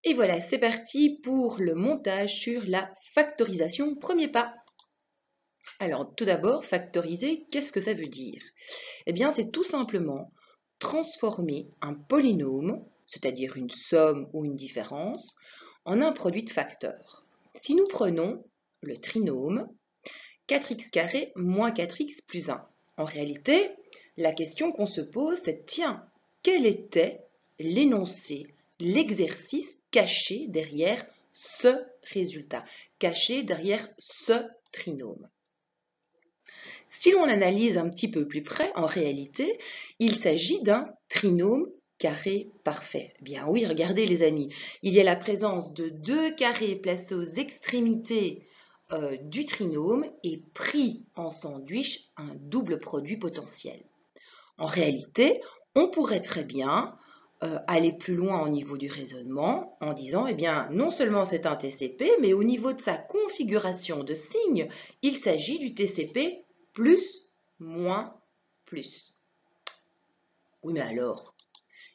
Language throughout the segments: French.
Et voilà, c'est parti pour le montage sur la factorisation. Premier pas. Alors, tout d'abord, factoriser, qu'est-ce que ça veut dire? Eh bien, c'est tout simplement transformer un polynôme, c'est-à-dire une somme ou une différence, en un produit de facteurs. Si nous prenons le trinôme 4x carré moins 4x plus 1, en réalité, la question qu'on se pose, c'est tiens, quel était l'énoncé, l'exercice caché derrière ce résultat, caché derrière ce trinôme? Si l'on analyse un petit peu plus près, en réalité, il s'agit d'un trinôme carré parfait. Eh bien oui, regardez les amis, il y a la présence de deux carrés placés aux extrémités du trinôme et pris en sandwich un double produit potentiel. En réalité, on pourrait très bien aller plus loin au niveau du raisonnement en disant, eh bien, non seulement c'est un TCP, mais au niveau de sa configuration de signes, il s'agit du TCP plus, moins, plus. Oui, mais alors,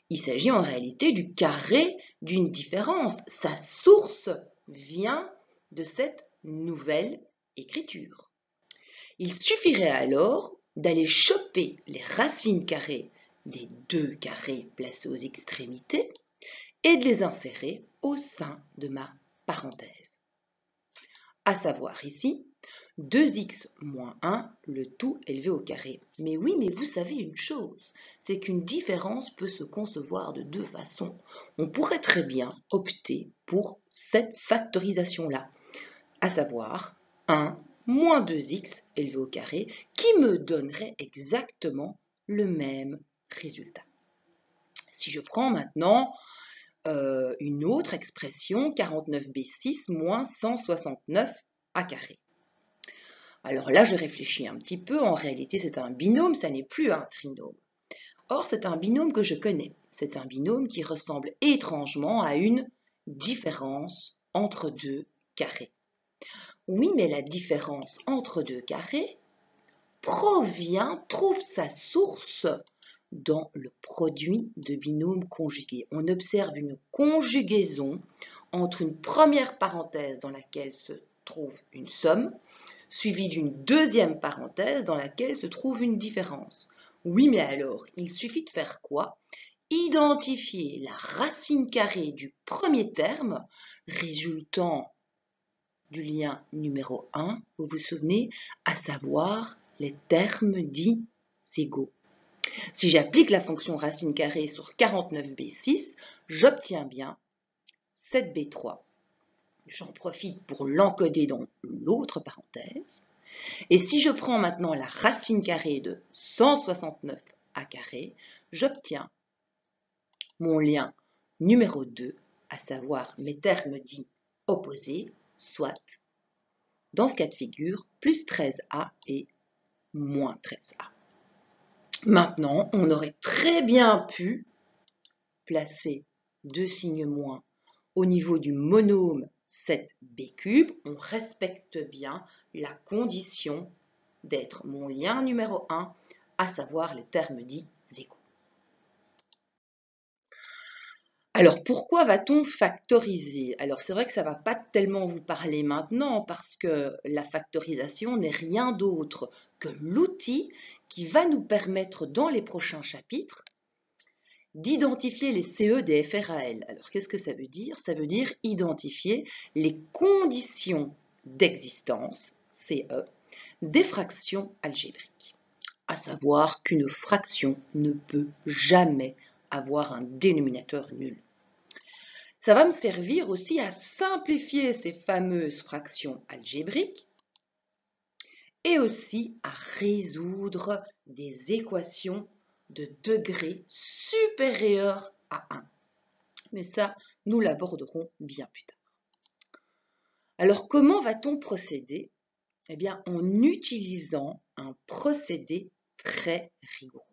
il s'agit en réalité du carré d'une différence. Sa source vient de cette nouvelle écriture. Il suffirait alors d'aller choper les racines carrées des deux carrés placés aux extrémités et de les insérer au sein de ma parenthèse. À savoir ici, 2x moins 1, le tout élevé au carré. Mais oui, mais vous savez une chose, c'est qu'une différence peut se concevoir de deux façons. On pourrait très bien opter pour cette factorisation-là, à savoir 1 moins 2x élevé au carré, qui me donnerait exactement le même résultat. Si je prends maintenant une autre expression, 49b6 moins 169 a carré. Alors là, je réfléchis un petit peu. En réalité, c'est un binôme, ça n'est plus un trinôme. Or, c'est un binôme que je connais. C'est un binôme qui ressemble étrangement à une différence entre deux carrés. Oui, mais la différence entre deux carrés trouve sa source dans le produit de binômes conjugués. On observe une conjugaison entre une première parenthèse dans laquelle se trouve une somme, suivie d'une deuxième parenthèse dans laquelle se trouve une différence. Oui, mais alors, il suffit de faire quoi? Identifier la racine carrée du premier terme résultant du lien numéro 1, vous vous souvenez, à savoir les termes dits égaux. Si j'applique la fonction racine carrée sur 49b6, j'obtiens bien 7b3. J'en profite pour l'encoder dans l'autre parenthèse. Et si je prends maintenant la racine carrée de 169 a carré, j'obtiens mon lien numéro 2, à savoir mes termes dits opposés, soit, dans ce cas de figure, plus 13a et moins 13a. Maintenant, on aurait très bien pu placer deux signes moins au niveau du monôme 7b³. On respecte bien la condition d'être mon lien numéro 1, à savoir les termes dits égaux. Alors, pourquoi va-t-on factoriser? Alors, c'est vrai que ça ne va pas tellement vous parler maintenant parce que la factorisation n'est rien d'autre que l'outil qui va nous permettre dans les prochains chapitres d'identifier les CE des FRAL. Alors, qu'est-ce que ça veut dire? Ça veut dire identifier les conditions d'existence, CE, des fractions algébriques. À savoir qu'une fraction ne peut jamais avoir un dénominateur nul. Ça va me servir aussi à simplifier ces fameuses fractions algébriques et aussi à résoudre des équations de degré supérieur à 1. Mais ça, nous l'aborderons bien plus tard. Alors, comment va-t-on procéder? Eh bien, en utilisant un procédé très rigoureux.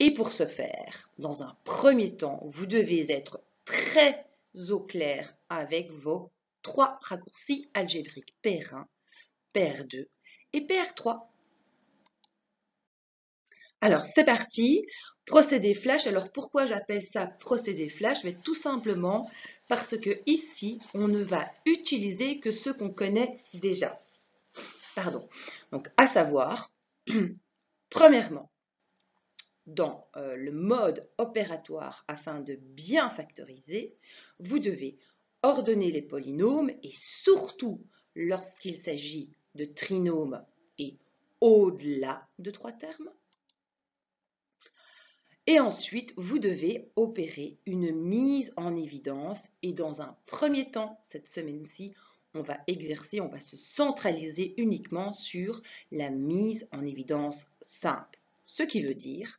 Et pour ce faire, dans un premier temps, vous devez être très au clair avec vos trois raccourcis algébriques PR1, PR2 et PR3. Alors, c'est parti. Procédé flash. Alors, pourquoi j'appelle ça procédé flash? Mais tout simplement parce que ici, on ne va utiliser que ce qu'on connaît déjà. Pardon. Donc, à savoir, premièrement, dans le mode opératoire, afin de bien factoriser, vous devez ordonner les polynômes et surtout lorsqu'il s'agit de trinômes et au-delà de 3 termes. Et ensuite, vous devez opérer une mise en évidence et dans un premier temps, cette semaine-ci, on va se centraliser uniquement sur la mise en évidence simple. Ce qui veut dire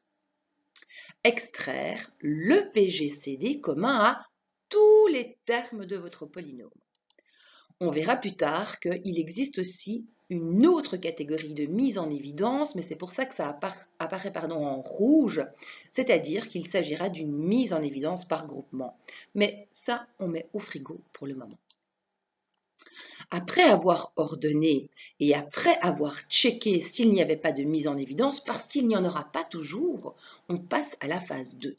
extraire le PGCD commun à tous les termes de votre polynôme. On verra plus tard qu'il existe aussi une autre catégorie de mise en évidence, mais c'est pour ça que ça apparaît en rouge, c'est-à-dire qu'il s'agira d'une mise en évidence par groupement. Mais ça, on met au frigo pour le moment. Après avoir ordonné et après avoir checké s'il n'y avait pas de mise en évidence, parce qu'il n'y en aura pas toujours, on passe à la phase 2,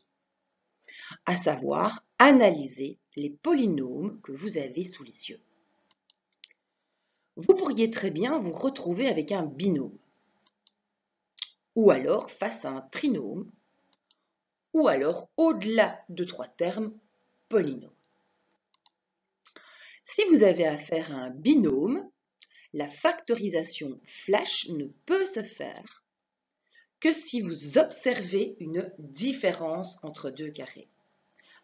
à savoir analyser les polynômes que vous avez sous les yeux. Vous pourriez très bien vous retrouver avec un binôme, ou alors face à un trinôme, ou alors au-delà de 3 termes, polynôme. Si vous avez affaire à un binôme, la factorisation flash ne peut se faire que si vous observez une différence entre deux carrés.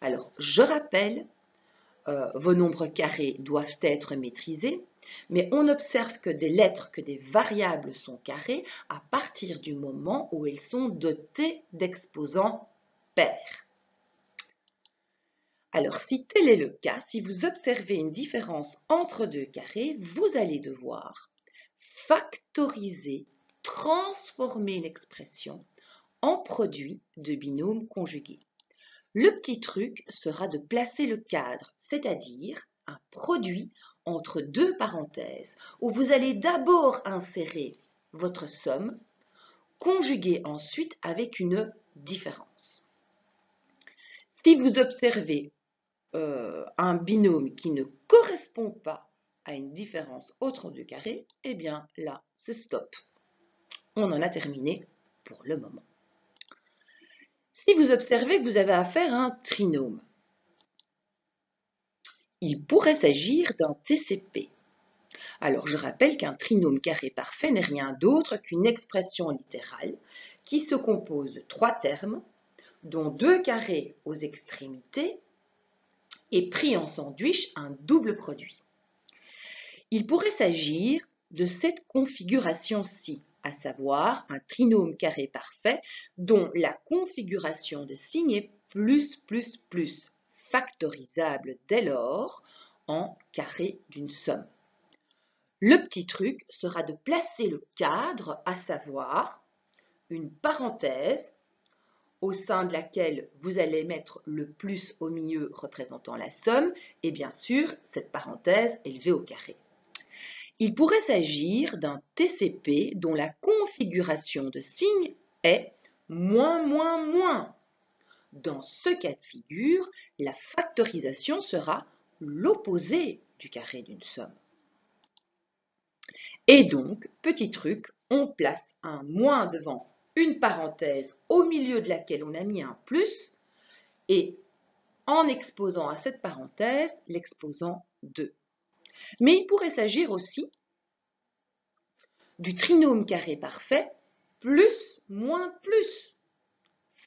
Alors, je rappelle, vos nombres carrés doivent être maîtrisés, mais on observe que des lettres, que des variables sont carrées à partir du moment où elles sont dotées d'exposants pairs. Alors, si tel est le cas, si vous observez une différence entre deux carrés, vous allez devoir factoriser, transformer l'expression en produit de binômes conjugués. Le petit truc sera de placer le cadre, c'est-à-dire un produit entre deux parenthèses, où vous allez d'abord insérer votre somme, conjuguée ensuite avec une différence. Si vous observez un binôme qui ne correspond pas à une différence entre deux carrés, eh bien là, c'est stop. On en a terminé pour le moment. Si vous observez que vous avez affaire à un trinôme, il pourrait s'agir d'un TCP. Alors je rappelle qu'un trinôme carré parfait n'est rien d'autre qu'une expression littérale qui se compose de 3 termes, dont 2 carrés aux extrémités et pris en sandwich un double produit. Il pourrait s'agir de cette configuration-ci, à savoir un trinôme carré parfait dont la configuration de signe est plus, factorisable dès lors en carré d'une somme. Le petit truc sera de placer le cadre, à savoir une parenthèse au sein de laquelle vous allez mettre le plus au milieu représentant la somme et bien sûr cette parenthèse élevée au carré. Il pourrait s'agir d'un TCP dont la configuration de signe est moins, moins, moins. Dans ce cas de figure, la factorisation sera l'opposé du carré d'une somme. Et donc, petit truc, on place un moins devant une parenthèse au milieu de laquelle on a mis un plus et en exposant à cette parenthèse l'exposant 2. Mais il pourrait s'agir aussi du trinôme carré parfait plus moins plus,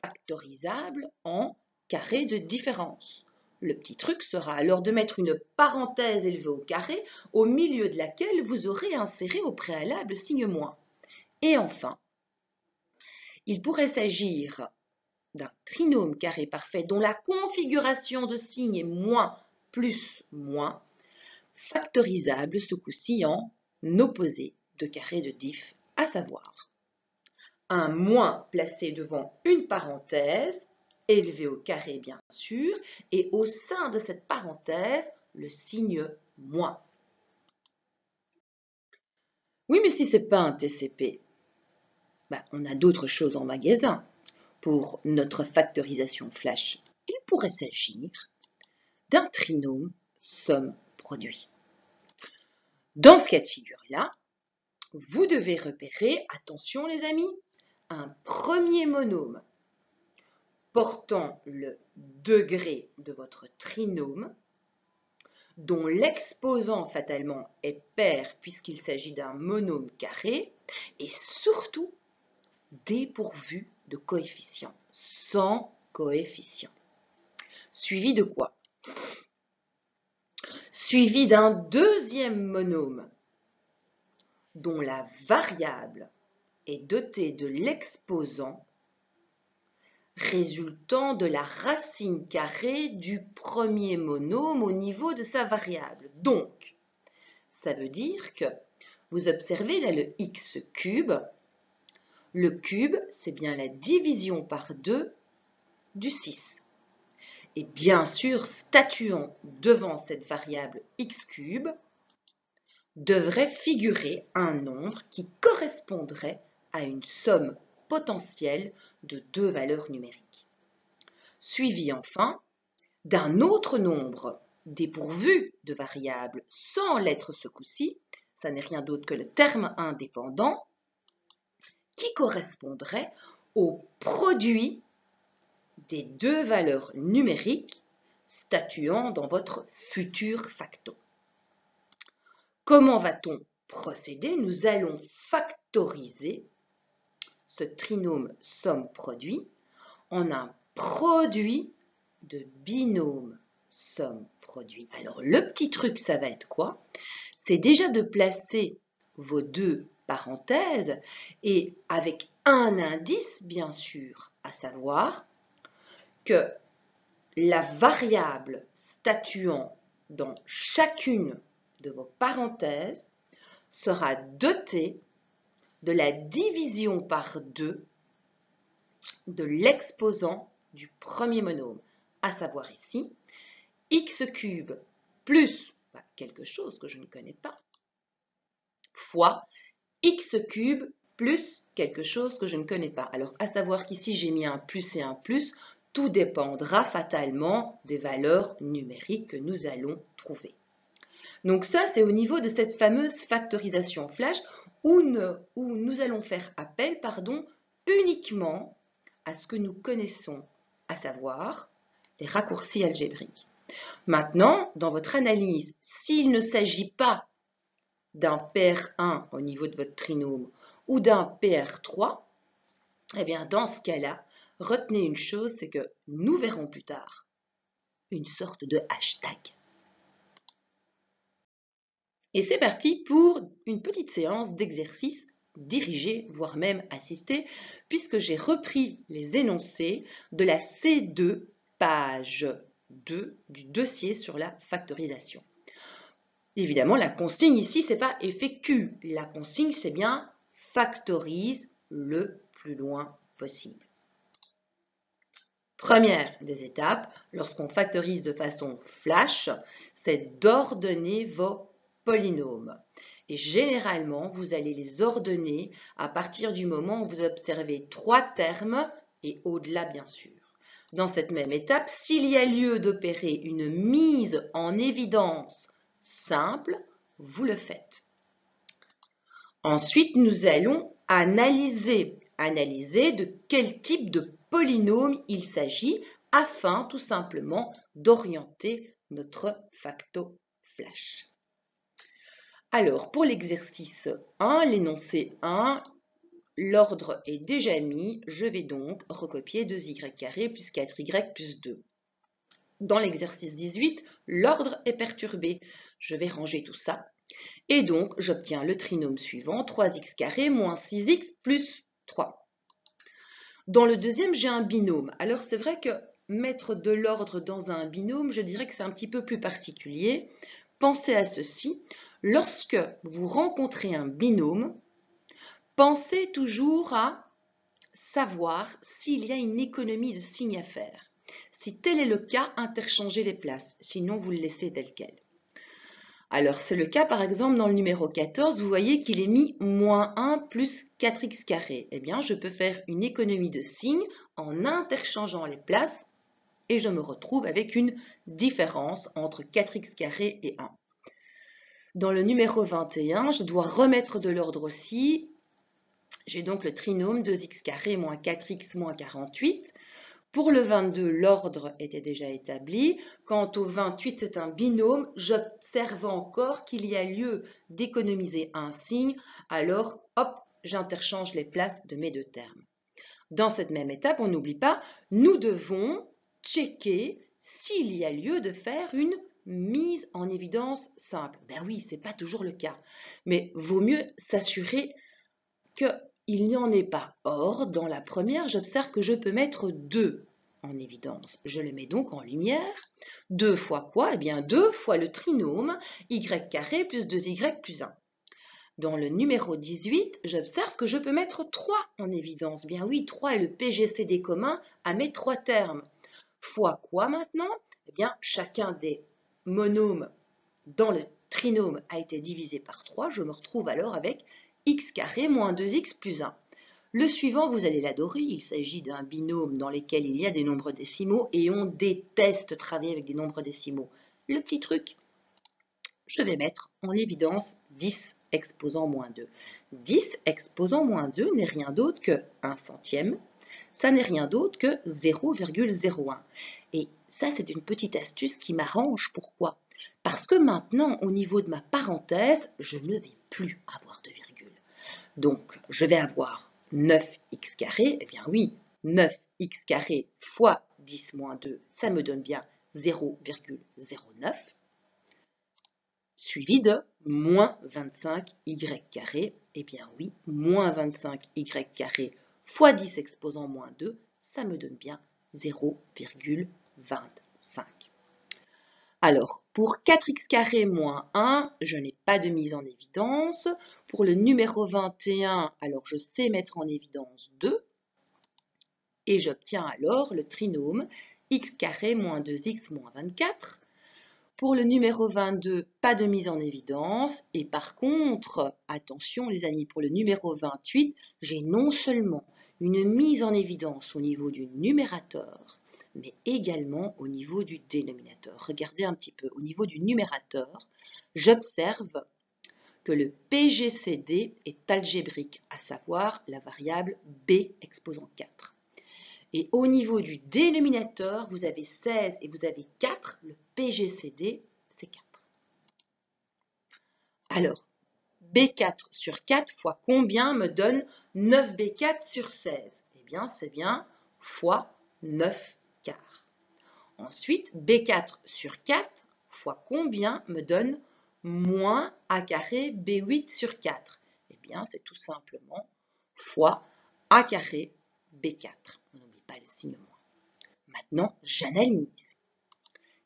factorisable en carré de différence. Le petit truc sera alors de mettre une parenthèse élevée au carré au milieu de laquelle vous aurez inséré au préalable signe moins. Et enfin, il pourrait s'agir d'un trinôme carré parfait dont la configuration de signe est moins plus moins, factorisable ce coup-ci en opposé de carré de diff, à savoir un moins placé devant une parenthèse, élevé au carré bien sûr, et au sein de cette parenthèse, le signe moins. Oui, mais si ce n'est pas un TCP, on a d'autres choses en magasin pour notre factorisation flash. Il pourrait s'agir d'un trinôme somme-produit. Dans ce cas de figure-là, vous devez repérer, attention les amis, un premier monôme portant le degré de votre trinôme, dont l'exposant fatalement est pair puisqu'il s'agit d'un monôme carré, et surtout dépourvu de coefficient, sans coefficient. Suivi de quoi? Suivi d'un deuxième monôme dont la variable est dotée de l'exposant résultant de la racine carrée du premier monôme au niveau de sa variable. Donc, ça veut dire que vous observez là le x cube. Le cube, c'est bien la division par 2 du 6. Et bien sûr, statuant devant cette variable x cube, devrait figurer un nombre qui correspondrait à une somme potentielle de deux valeurs numériques. Suivi enfin d'un autre nombre dépourvu de variables sans lettre ce coup-ci, ça n'est rien d'autre que le terme indépendant, qui correspondrait au produit des deux valeurs numériques statuant dans votre futur facto. Comment va-t-on procéder? Nous allons factoriser ce trinôme somme-produit en un produit de binôme somme-produit. Alors, le petit truc, ça va être quoi? C'est déjà de placer vos deux parenthèses et avec un indice, bien sûr, à savoir que la variable statuant dans chacune de vos parenthèses sera dotée de la division par 2 de l'exposant du premier monôme, à savoir ici x cube plus quelque chose que je ne connais pas, fois x cube plus quelque chose que je ne connais pas. Alors, à savoir qu'ici, j'ai mis un plus et un plus, tout dépendra fatalement des valeurs numériques que nous allons trouver. Donc ça, c'est au niveau de cette fameuse factorisation flash où nous allons faire appel uniquement à ce que nous connaissons, à savoir les raccourcis algébriques. Maintenant, dans votre analyse, s'il ne s'agit pas d'un pair 1 au niveau de votre trinôme ou d'un pair 3, eh bien dans ce cas-là, retenez une chose, c'est que nous verrons plus tard une sorte de hashtag. Et c'est parti pour une petite séance d'exercice dirigée, voire même assistée, puisque j'ai repris les énoncés de la C2, page 2 du dossier sur la factorisation. Évidemment, la consigne ici, ce n'est pas effectue. La consigne, c'est bien factorise le plus loin possible. Première des étapes, lorsqu'on factorise de façon flash, c'est d'ordonner vos polynômes. Et généralement, vous allez les ordonner à partir du moment où vous observez 3 termes et au-delà, bien sûr. Dans cette même étape, s'il y a lieu d'opérer une mise en évidence simple, vous le faites. Ensuite, nous allons analyser de quel type de polynôme il s'agit afin tout simplement d'orienter notre facto flash. Alors, pour l'exercice 1, l'énoncé 1, l'ordre est déjà mis. Je vais donc recopier 2y² plus 4y plus 2. Dans l'exercice 18, l'ordre est perturbé. Je vais ranger tout ça. Et donc, j'obtiens le trinôme suivant, 3x² moins 6x plus 3. Dans le deuxième, j'ai un binôme. Alors, c'est vrai que mettre de l'ordre dans un binôme, je dirais que c'est un petit peu plus particulier. Pensez à ceci. Lorsque vous rencontrez un binôme, pensez toujours à savoir s'il y a une économie de signes à faire. Si tel est le cas, interchangez les places. Sinon, vous le laissez tel quel. Alors, c'est le cas par exemple dans le numéro 14, vous voyez qu'il est mis moins 1 plus 4x carré. Eh bien, je peux faire une économie de signes en interchangeant les places et je me retrouve avec une différence entre 4x carré et 1. Dans le numéro 21, je dois remettre de l'ordre aussi. J'ai donc le trinôme 2x carré moins 4x moins 48. Pour le 22, l'ordre était déjà établi. Quant au 28, c'est un binôme. J'observe encore qu'il y a lieu d'économiser un signe. Alors, hop, j'interchange les places de mes deux termes. Dans cette même étape, on n'oublie pas, nous devons checker s'il y a lieu de faire une mise en évidence simple. Ben oui, ce n'est pas toujours le cas, mais vaut mieux s'assurer qu'il n'y en ait pas. Or, dans la première, j'observe que je peux mettre 2 en évidence. Je le mets donc en lumière. 2 fois quoi? Eh bien, 2 fois le trinôme y carré plus 2y plus 1. Dans le numéro 18, j'observe que je peux mettre 3 en évidence. Bien oui, 3 est le PGCD commun à mes 3 termes. Fois quoi maintenant? Eh bien, chacun des monômes dans le trinôme a été divisé par 3. Je me retrouve alors avec x carré moins 2x plus 1. Le suivant, vous allez l'adorer, il s'agit d'un binôme dans lequel il y a des nombres décimaux et on déteste travailler avec des nombres décimaux. Le petit truc, je vais mettre en évidence 10 exposant moins 2. 10 exposant moins 2 n'est rien d'autre que 1 centième. Ça n'est rien d'autre que 0,01. Et ça, c'est une petite astuce qui m'arrange. Pourquoi? Parce que maintenant, au niveau de ma parenthèse, je ne vais plus avoir de virgule. Donc, je vais avoir 9x carré. Eh bien oui, 9x carré fois 10 moins 2, ça me donne bien 0,09. Suivi de moins 25y carré. Eh bien oui, moins 25y carré fois 10 exposant moins 2, ça me donne bien 0,25. Alors, pour 4x carré moins 1, je n'ai pas de mise en évidence. Pour le numéro 21, alors je sais mettre en évidence 2. Et j'obtiens alors le trinôme x carré moins 2x moins 24. Pour le numéro 22, pas de mise en évidence. Et par contre, attention les amis, pour le numéro 28, j'ai non seulement une mise en évidence au niveau du numérateur, mais également au niveau du dénominateur. Regardez un petit peu, au niveau du numérateur, j'observe que le PGCD est algébrique, à savoir la variable b exposant 4. Et au niveau du dénominateur, vous avez 16 et vous avez 4. Le PGCD, c'est 4. Alors, B4 sur 4 fois combien me donne 9B4 sur 16? Eh bien, c'est bien fois 9 quarts. Ensuite, B4 sur 4 fois combien me donne moins A carré B8 sur 4? Eh bien, c'est tout simplement fois A carré B4. On n'oublie pas le signe moins. Maintenant, j'analyse.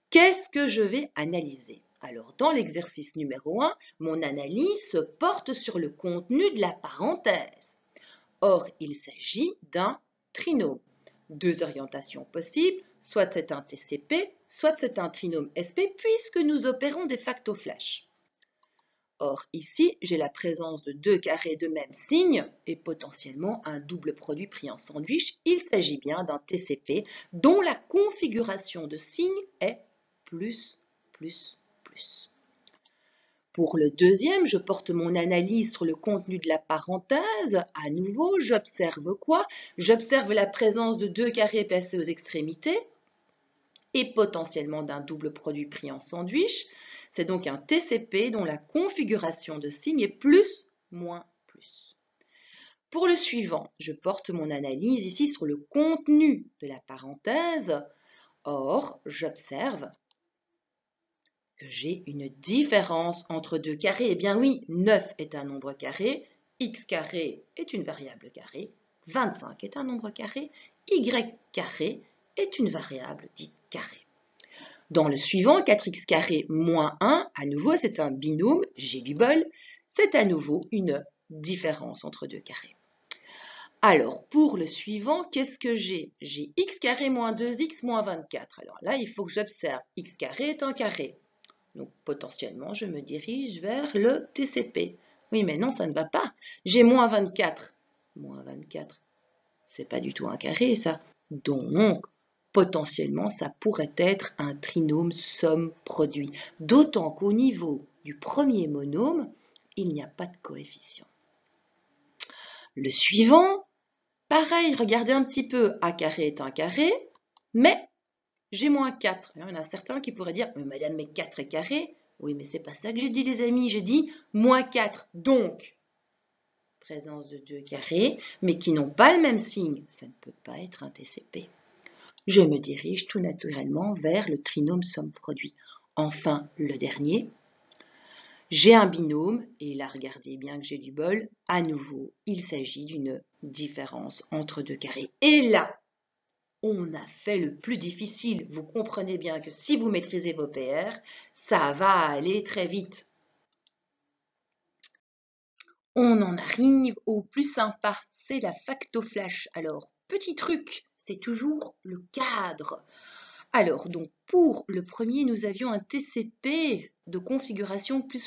Qu'est-ce que je vais analyser? Alors, dans l'exercice numéro 1, mon analyse se porte sur le contenu de la parenthèse. Or, il s'agit d'un trinôme. Deux orientations possibles, soit c'est un TCP, soit c'est un trinôme SP, puisque nous opérons des facto flash. Or, ici, j'ai la présence de deux carrés de même signe et potentiellement un double produit pris en sandwich. Il s'agit bien d'un TCP dont la configuration de signe est plus, plus, plus. Pour le deuxième, je porte mon analyse sur le contenu de la parenthèse. À nouveau, j'observe quoi? J'observe la présence de deux carrés placés aux extrémités et potentiellement d'un double produit pris en sandwich. C'est donc un TCP dont la configuration de signe est plus, moins, plus. Pour le suivant, je porte mon analyse ici sur le contenu de la parenthèse. Or, j'observe que j'ai une différence entre deux carrés. Eh bien oui, 9 est un nombre carré, x carré est une variable carrée, 25 est un nombre carré, y carré est une variable dite carrée. Dans le suivant, 4x carré moins 1, à nouveau c'est un binôme, j'ai du bol, c'est à nouveau une différence entre deux carrés. Alors, pour le suivant, qu'est-ce que j'ai? J'ai x carré moins 2x moins 24. Alors là, il faut que j'observe, x carré est un carré. Donc potentiellement, je me dirige vers le TCP. Oui, mais non, ça ne va pas. J'ai moins 24. Moins 24, c'est pas du tout un carré, ça. Donc, potentiellement, ça pourrait être un trinôme somme-produit. D'autant qu'au niveau du premier monôme, il n'y a pas de coefficient. Le suivant, pareil, regardez un petit peu. A carré est un carré, mais j'ai moins 4. Alors, il y en a certains qui pourraient dire, mais madame, mais 4 est carré. Oui, mais c'est pas ça que j'ai dit, les amis. J'ai dit moins 4. Donc, présence de deux carrés, mais qui n'ont pas le même signe. Ça ne peut pas être un TCP. Je me dirige tout naturellement vers le trinôme somme-produit. Enfin, le dernier. J'ai un binôme, et là, regardez bien que j'ai du bol. À nouveau, il s'agit d'une différence entre deux carrés. Et là, on a fait le plus difficile. Vous comprenez bien que si vous maîtrisez vos PR, ça va aller très vite. On en arrive au plus sympa, c'est la facto-flash. Alors, petit truc, c'est toujours le cadre. Alors, donc, pour le premier, nous avions un TCP de configuration +++.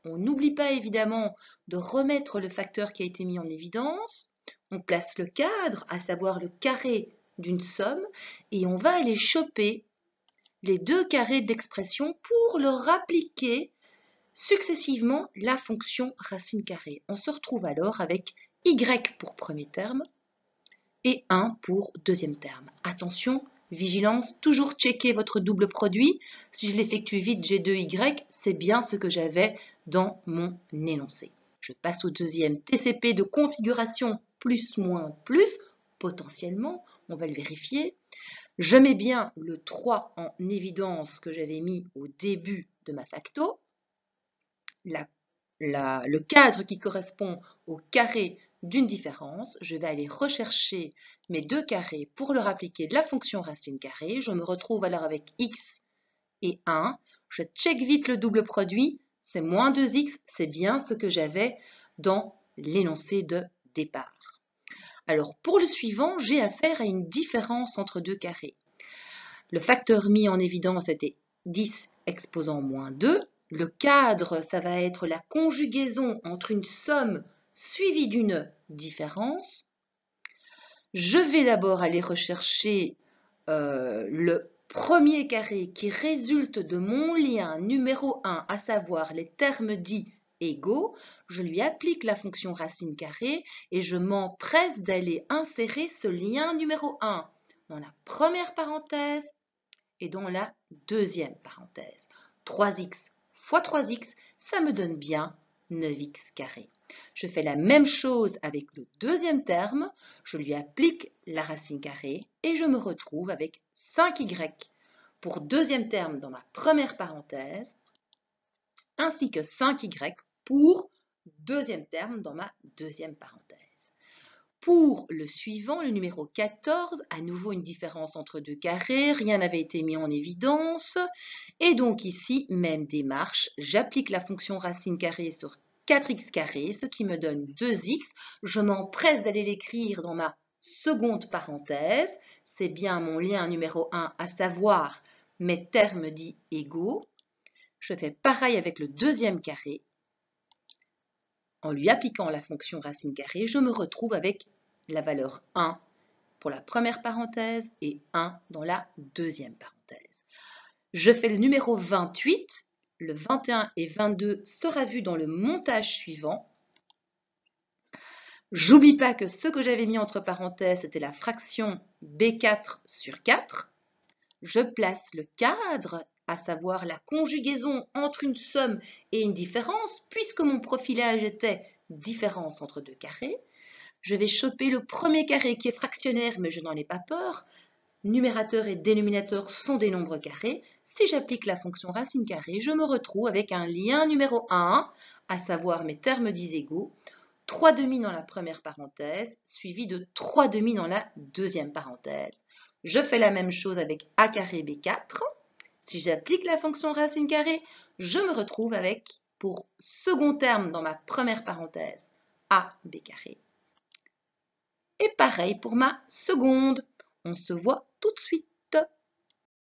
On n'oublie pas évidemment de remettre le facteur qui a été mis en évidence. On place le cadre, à savoir le carré d'une somme, et on va aller choper les deux carrés d'expression pour leur appliquer successivement la fonction racine carrée. On se retrouve alors avec y pour premier terme et 1 pour deuxième terme. Attention, vigilance, toujours checker votre double produit. Si je l'effectue vite, j'ai 2y, c'est bien ce que j'avais dans mon énoncé. Je passe au deuxième TCP de configuration plus, moins, plus. Potentiellement, on va le vérifier. Je mets bien le 3 en évidence que j'avais mis au début de ma facto. Le cadre qui correspond au carré d'une différence, je vais aller rechercher mes deux carrés pour leur appliquer la fonction racine carrée. Je me retrouve alors avec x et 1. Je check vite le double produit, c'est moins 2x, c'est bien ce que j'avais dans l'énoncé de départ. Alors pour le suivant, j'ai affaire à une différence entre deux carrés. Le facteur mis en évidence était 10 exposant moins 2. Le cadre, ça va être la conjugaison entre une somme suivie d'une différence. Je vais d'abord aller rechercher le premier carré qui résulte de mon lien numéro 1, à savoir les termes dits égaux. Je lui applique la fonction racine carrée et je m'empresse d'aller insérer ce lien numéro 1 dans la première parenthèse et dans la deuxième parenthèse. 3x fois 3x, ça me donne bien 9x carré. Je fais la même chose avec le deuxième terme, je lui applique la racine carrée et je me retrouve avec 5y pour deuxième terme dans ma première parenthèse, ainsi que 5y pour deuxième terme dans ma deuxième parenthèse. Pour le suivant, le numéro 14, à nouveau une différence entre deux carrés, rien n'avait été mis en évidence. Et donc ici, même démarche, j'applique la fonction racine carrée sur 4x carré, ce qui me donne 2x. Je m'empresse d'aller l'écrire dans ma seconde parenthèse. C'est bien mon lien numéro 1, à savoir mes termes dits égaux. Je fais pareil avec le deuxième carré. En lui appliquant la fonction racine carrée, je me retrouve avec la valeur 1 pour la première parenthèse et 1 dans la deuxième parenthèse. Je fais le numéro 28. Le 21 et 22 sera vu dans le montage suivant. J'oublie pas que ce que j'avais mis entre parenthèses, c'était la fraction B4 sur 4. Je place le cadre, à savoir la conjugaison entre une somme et une différence, puisque mon profilage était différence entre deux carrés. Je vais choper le premier carré qui est fractionnaire, mais je n'en ai pas peur. Numérateur et dénominateur sont des nombres carrés. Si j'applique la fonction racine carrée, je me retrouve avec un lien numéro 1, à savoir mes termes dits égaux, 3 demi dans la première parenthèse, suivi de 3 demi dans la deuxième parenthèse. Je fais la même chose avec a carré b4. Si j'applique la fonction racine carrée, je me retrouve avec, pour second terme dans ma première parenthèse, a b carré. Et pareil pour ma seconde. On se voit tout de suite.